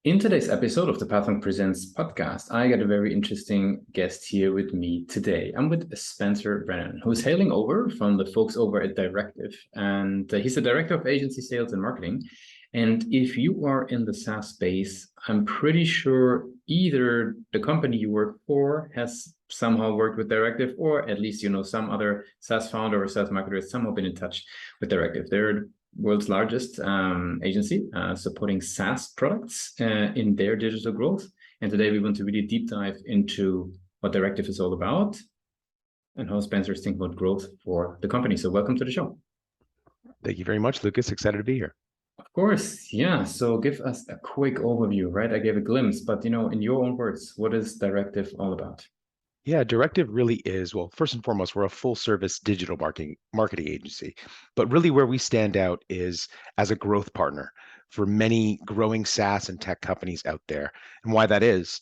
In today's episode of the Pathway Presents podcast, I got a very interesting guest here with me today. I'm with Spencer Brennan, who's hailing over from the folks over at Directive, and he's the director of agency sales and marketing. And if you are in the SaaS space, I'm pretty sure either the company you work for has somehow worked with Directive, or at least you know some other SaaS founder or SaaS marketer has somehow been in touch with Directive. They're world's largest agency supporting SaaS products in their digital growth. And today we want to really deep dive into what Directive is all about and how Spencer is thinking about growth for the company. So welcome to the show. Thank you very much, Lucas. Excited to be here. Of course, yeah. So give us a quick overview, right? I gave a glimpse, but in your own words, what is Directive all about? Yeah, Directive really is, well, first and foremost, we're a full service digital marketing agency. But really where we stand out is as a growth partner for many growing SaaS and tech companies out there. And why that is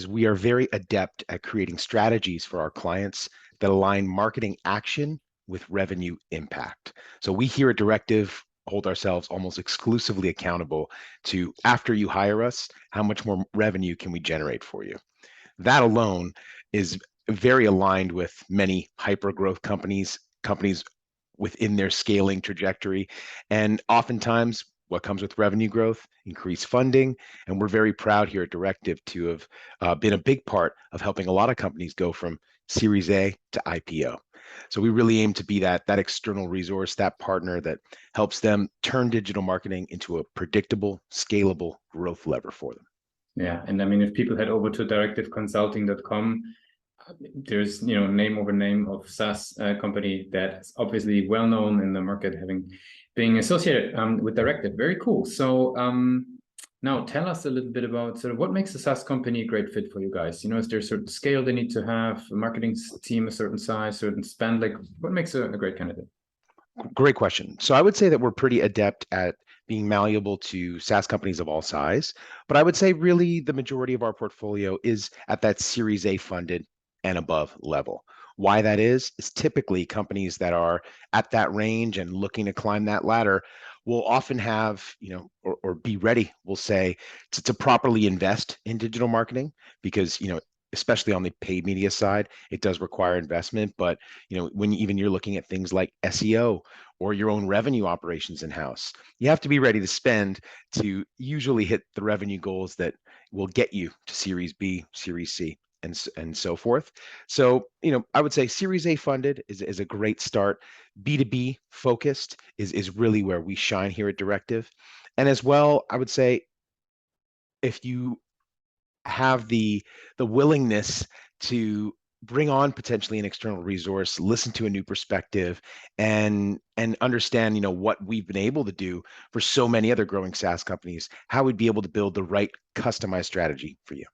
we are very adept at creating strategies for our clients that align marketing action with revenue impact. So we here at Directive hold ourselves almost exclusively accountable to, after you hire us, how much more revenue can we generate for you? That alone is very aligned with many hyper growth companies within their scaling trajectory. And oftentimes, what comes with revenue growth, increased funding. And we're very proud here at Directive to have been a big part of helping a lot of companies go from Series A to IPO. So we really aim to be that external resource, that partner that helps them turn digital marketing into a predictable, scalable growth lever for them. Yeah, and I mean, if people head over to directiveconsulting.com, there's name over name of SaaS company that's obviously well known in the market, having being associated with Directive. Very cool. So now tell us a little bit about sort of what makes a SaaS company a great fit for you guys. Is there a certain scale they need to have, a marketing team a certain size, certain spend? Like, what makes a great candidate? Great question. So I would say that we're pretty adept at being malleable to SaaS companies of all size, but I would say really the majority of our portfolio is at that Series A funded and above level. Why that is typically companies that are at that range and looking to climb that ladder will often have, or be ready, we'll say, to properly invest in digital marketing because, especially on the paid media side, it does require investment. But when even you're looking at things like SEO or your own revenue operations in house, you have to be ready to spend to usually hit the revenue goals that will get you to Series B, Series C, and so forth. So, I would say Series A funded is a great start. B2B focused is really where we shine here at Directive. And as well, I would say if you have the willingness to bring on potentially an external resource, listen to a new perspective, and understand, what we've been able to do for so many other growing SaaS companies, how we'd be able to build the right customized strategy for you.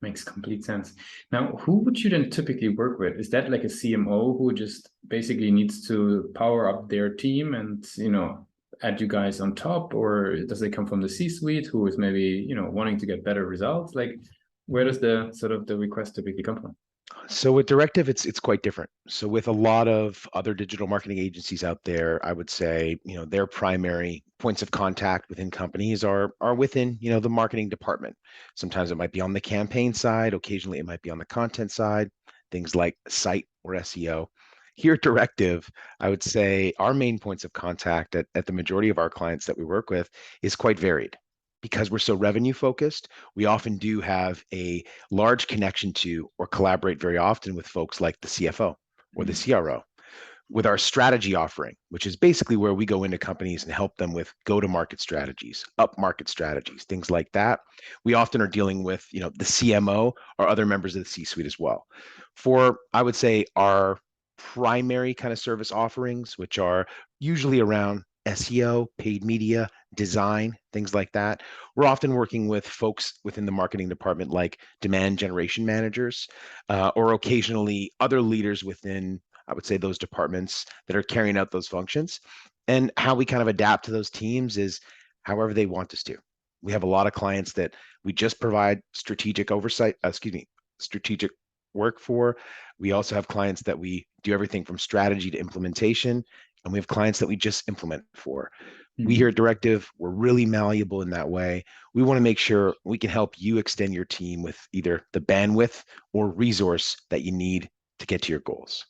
Makes complete sense. Now, who would you then typically work with? Is that like a CMO who just basically needs to power up their team and, add you guys on top? Or does it come from the C-suite who is maybe, wanting to get better results? Like, where does the sort of the request typically come from? So with Directive, it's quite different. So with a lot of other digital marketing agencies out there, I would say, their primary points of contact within companies are within, the marketing department. Sometimes it might be on the campaign side, occasionally it might be on the content side, things like site or SEO. Here at Directive, I would say our main points of contact at the majority of our clients that we work with is quite varied. Because we're so revenue focused, we often do have a large connection to or collaborate very often with folks like the CFO or the CRO. With our strategy offering, which is basically where we go into companies and help them with go-to-market strategies, up-market strategies, things like that. We often are dealing with, the CMO or other members of the C-suite as well. For, I would say, our primary kind of service offerings, which are usually around SEO, paid media, design, things like that. We're often working with folks within the marketing department like demand generation managers, or occasionally other leaders within, I would say, those departments that are carrying out those functions. And how we kind of adapt to those teams is however they want us to. We have a lot of clients that we just provide strategic oversight, strategic work for. We also have clients that we do everything from strategy to implementation, and we have clients that we just implement for. We here Mhm. at Directive, we're really malleable in that way. We want to make sure we can help you extend your team with either the bandwidth or resource that you need to get to your goals.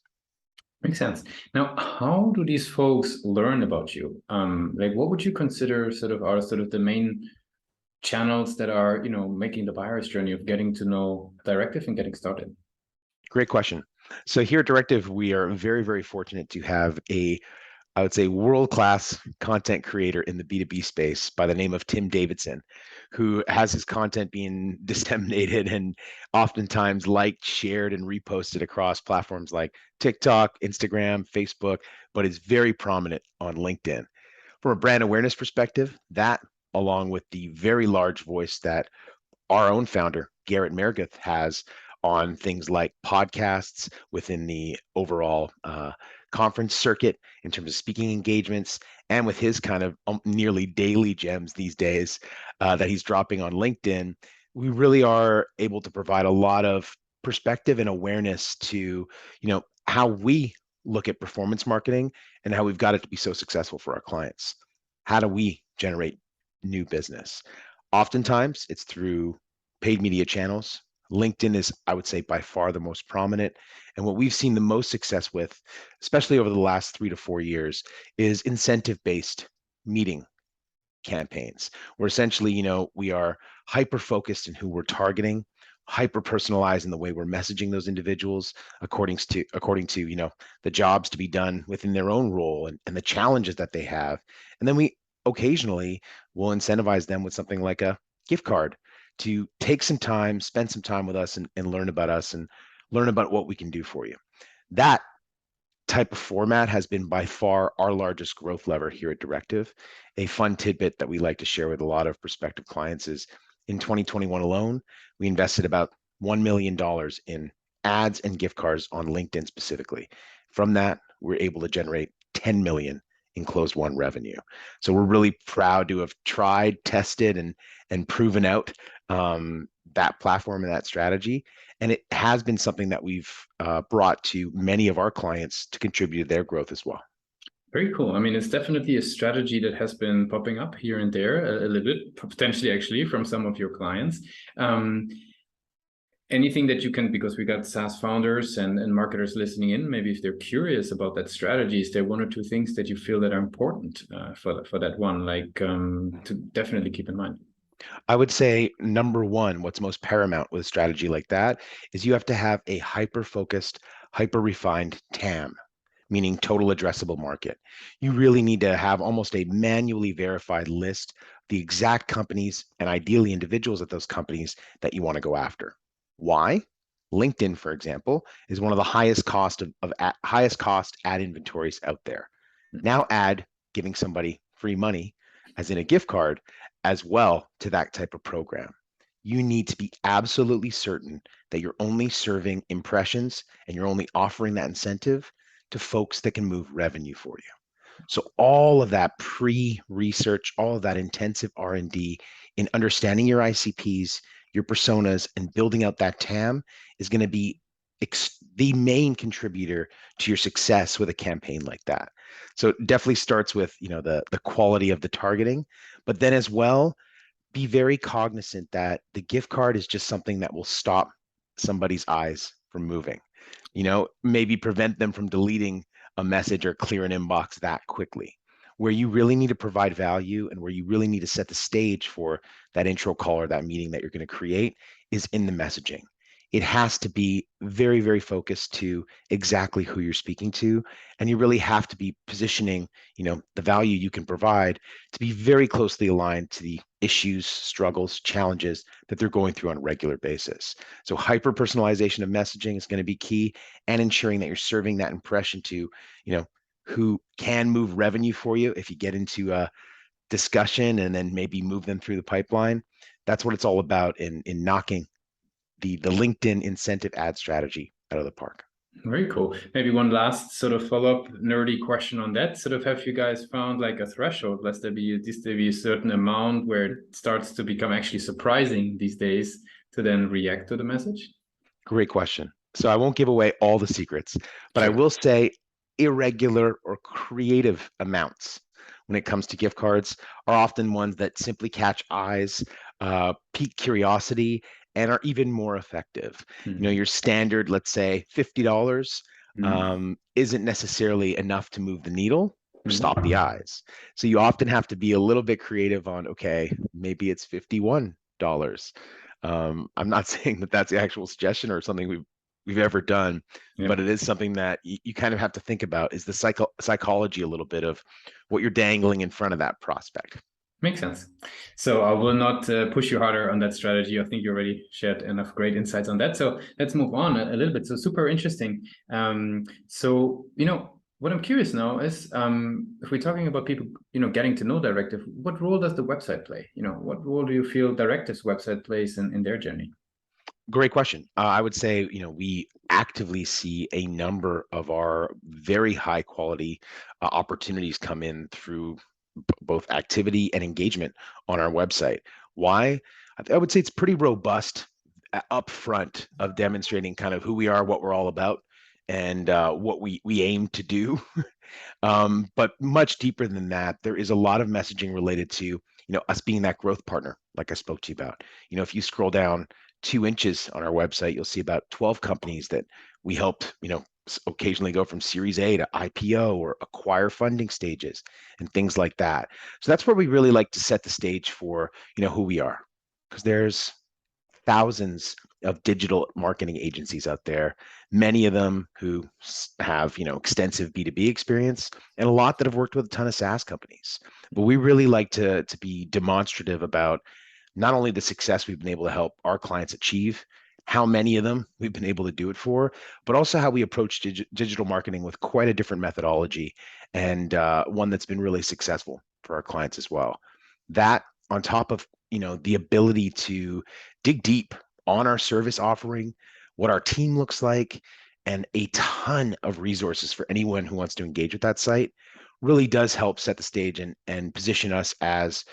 Makes sense. Now, how do these folks learn about you? Like, what would you consider sort of are sort of the main channels that are, making the buyer's journey of getting to know Directive and getting started? Great question. So here at Directive, we are very, very fortunate to have I would say, world-class content creator in the B2B space by the name of Tim Davidson, who has his content being disseminated and oftentimes liked, shared, and reposted across platforms like TikTok, Instagram, Facebook, but is very prominent on LinkedIn. From a brand awareness perspective, that along with the very large voice that our own founder, Garrett Meredith, has on things like podcasts within the overall conference circuit in terms of speaking engagements, and with his kind of nearly daily gems these days that he's dropping on LinkedIn, we really are able to provide a lot of perspective and awareness to, how we look at performance marketing and how we've got it to be so successful for our clients. How do we generate new business? Oftentimes, it's through paid media channels. LinkedIn is, I would say, by far the most prominent. And what we've seen the most success with, especially over the last 3 to 4 years, is incentive-based meeting campaigns, where essentially, we are hyper focused in who we're targeting, hyper personalized in the way we're messaging those individuals according to the jobs to be done within their own role and the challenges that they have. And then we occasionally will incentivize them with something like a gift card to take some time, spend some time with us and learn about us and learn about what we can do for you. That type of format has been by far our largest growth lever here at Directive. A fun tidbit that we like to share with a lot of prospective clients is in 2021 alone, we invested about $1 million in ads and gift cards on LinkedIn specifically. From that, we're able to generate 10 million in closed won revenue. So we're really proud to have tried, tested, and proven out that platform and that strategy. And it has been something that we've brought to many of our clients to contribute to their growth as well. Very cool. I mean, it's definitely a strategy that has been popping up here and there a little bit, potentially actually from some of your clients. Anything that you can, because we got SaaS founders and marketers listening in, maybe if they're curious about that strategy, is there one or two things that you feel that are important for that one, like to definitely keep in mind? I would say number one, what's most paramount with a strategy like that is you have to have a hyper focused, hyper refined TAM, meaning total addressable market. You really need to have almost a manually verified list, the exact companies and ideally individuals at those companies that you want to go after. Why? LinkedIn, for example, is one of the highest cost ad inventories out there. Now add giving somebody free money, as in a gift card, as well to that type of program. You need to be absolutely certain that you're only serving impressions and you're only offering that incentive to folks that can move revenue for you. So all of that pre-research, all of that intensive R&D in understanding your ICPs, your personas, and building out that TAM is going to be the main contributor to your success with a campaign like that. So it definitely starts with the quality of the targeting, but then as well, be very cognizant that the gift card is just something that will stop somebody's eyes from moving. Maybe prevent them from deleting a message or clear an inbox that quickly. Where you really need to provide value and where you really need to set the stage for that intro call or that meeting that you're going to create is in the messaging. It has to be very, very focused to exactly who you're speaking to. And you really have to be positioning, the value you can provide to be very closely aligned to the issues, struggles, challenges that they're going through on a regular basis. So hyper personalization of messaging is going to be key, and ensuring that you're serving that impression to, who can move revenue for you if you get into a discussion and then maybe move them through the pipeline. That's what it's all about in knocking the LinkedIn incentive ad strategy out of the park. Very cool. Maybe one last sort of follow-up nerdy question on that. Sort of, have you guys found like a threshold? Lest there be a certain amount where it starts to become actually surprising these days to then react to the message? Great question. So I won't give away all the secrets, but I Sure. will say irregular or creative amounts when it comes to gift cards are often ones that simply catch eyes, pique curiosity, and are even more effective. Mm-hmm. Your standard, let's say $50, Mm-hmm. isn't necessarily enough to move the needle or stop the Mm-hmm. eyes. So you often have to be a little bit creative on, okay, maybe it's $51. I'm not saying that that's the actual suggestion or something we've ever done, Yeah. but it is something that you kind of have to think about is the psychology a little bit of what you're dangling in front of that prospect. Makes sense. So I will not push you harder on that strategy. I think you already shared enough great insights on that. So let's move on a little bit. So super interesting. So, what I'm curious now is if we're talking about people, getting to know Directive, what role does the website play? What role do you feel Directive's website plays in their journey? Great question. I would say, we actively see a number of our very high quality opportunities come in through both activity and engagement on our website. Why? I would say it's pretty robust up front of demonstrating kind of who we are, what we're all about, and what we aim to do. But much deeper than that, there is a lot of messaging related to, us being that growth partner, like I spoke to you about. If you scroll down 2 inches on our website, you'll see about 12 companies that we helped, occasionally go from Series A to IPO or acquire funding stages and things like that. So that's where we really like to set the stage for, who we are, because there's thousands of digital marketing agencies out there, many of them who have, extensive B2B experience and a lot that have worked with a ton of SaaS companies. But we really like to be demonstrative about not only the success we've been able to help our clients achieve, how many of them we've been able to do it for, but also how we approach digital marketing with quite a different methodology and one that's been really successful for our clients as well. That on top of, the ability to dig deep on our service offering, what our team looks like, and a ton of resources for anyone who wants to engage with that site really does help set the stage and position us as,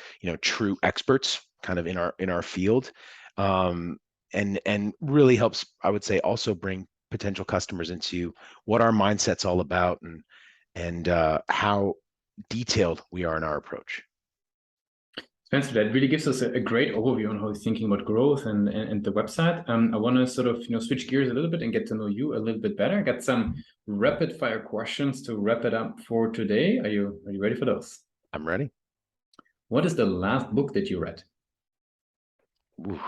true experts kind of in our field. And really helps, I would say, also bring potential customers into what our mindset's all about and how detailed we are in our approach. Spencer, that really gives us a great overview on how you're thinking about growth and the website. I want to sort of switch gears a little bit and get to know you a little bit better. I got some rapid fire questions to wrap it up for today. Are you ready for those? I'm ready. What is the last book that you read? Ooh,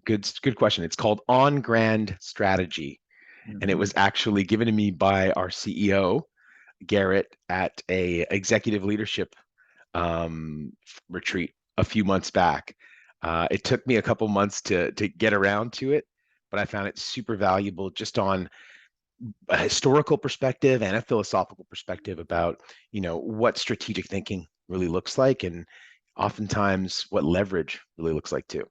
good question. It's called On Grand Strategy, and it was actually given to me by our CEO Garrett at a executive leadership retreat a few months back. It took me a couple months to get around to it, but I found it super valuable just on a historical perspective and a philosophical perspective about, what strategic thinking really looks like and oftentimes what leverage really looks like too.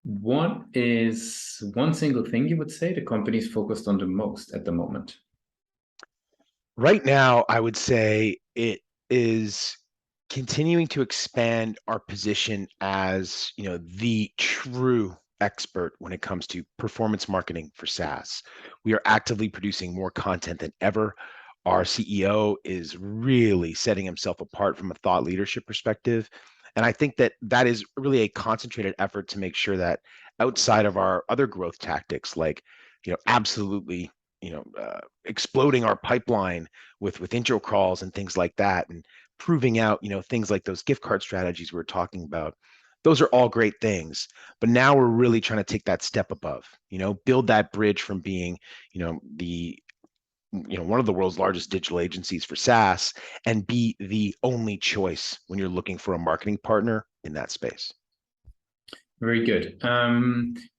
What is one single thing you would say the company is focused on the most at the moment? Right now, I would say it is continuing to expand our position as, the true expert when it comes to performance marketing for SaaS. We are actively producing more content than ever. Our CEO is really setting himself apart from a thought leadership perspective. And I think that that is really a concentrated effort to make sure that outside of our other growth tactics, like, absolutely, exploding our pipeline with intro crawls and things like that, and proving out, things like those gift card strategies we were talking about. Those are all great things, but now we're really trying to take that step above, build that bridge from being, the one of the world's largest digital agencies for SaaS and be the only choice when you're looking for a marketing partner in that space. Very good.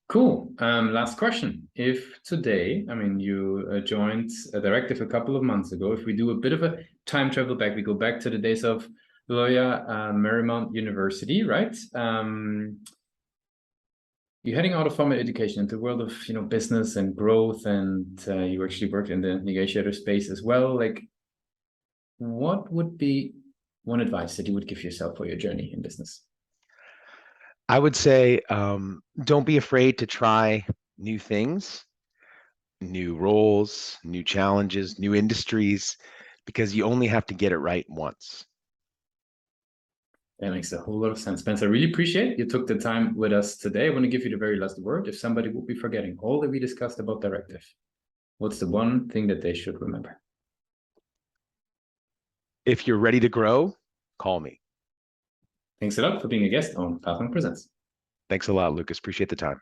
Cool. Last question. If today, you joined a Directive a couple of months ago, if we do a bit of a time travel back, we go back to the days of Loyola Marymount University, right? You're heading out of formal education into the world of business and growth, and you actually worked in the negotiator space as well. Like, what would be one advice that you would give yourself for your journey in business? I would say don't be afraid to try new things, new roles, new challenges, new industries, because you only have to get it right once. That makes a whole lot of sense, Spencer. I really appreciate you took the time with us today. I want to give you the very last word. If somebody would be forgetting all that we discussed about Directive, what's the one thing that they should remember? If you're ready to grow, call me. Thanks a lot for being a guest on Pathfinder Presents. Thanks a lot, Lucas. Appreciate the time.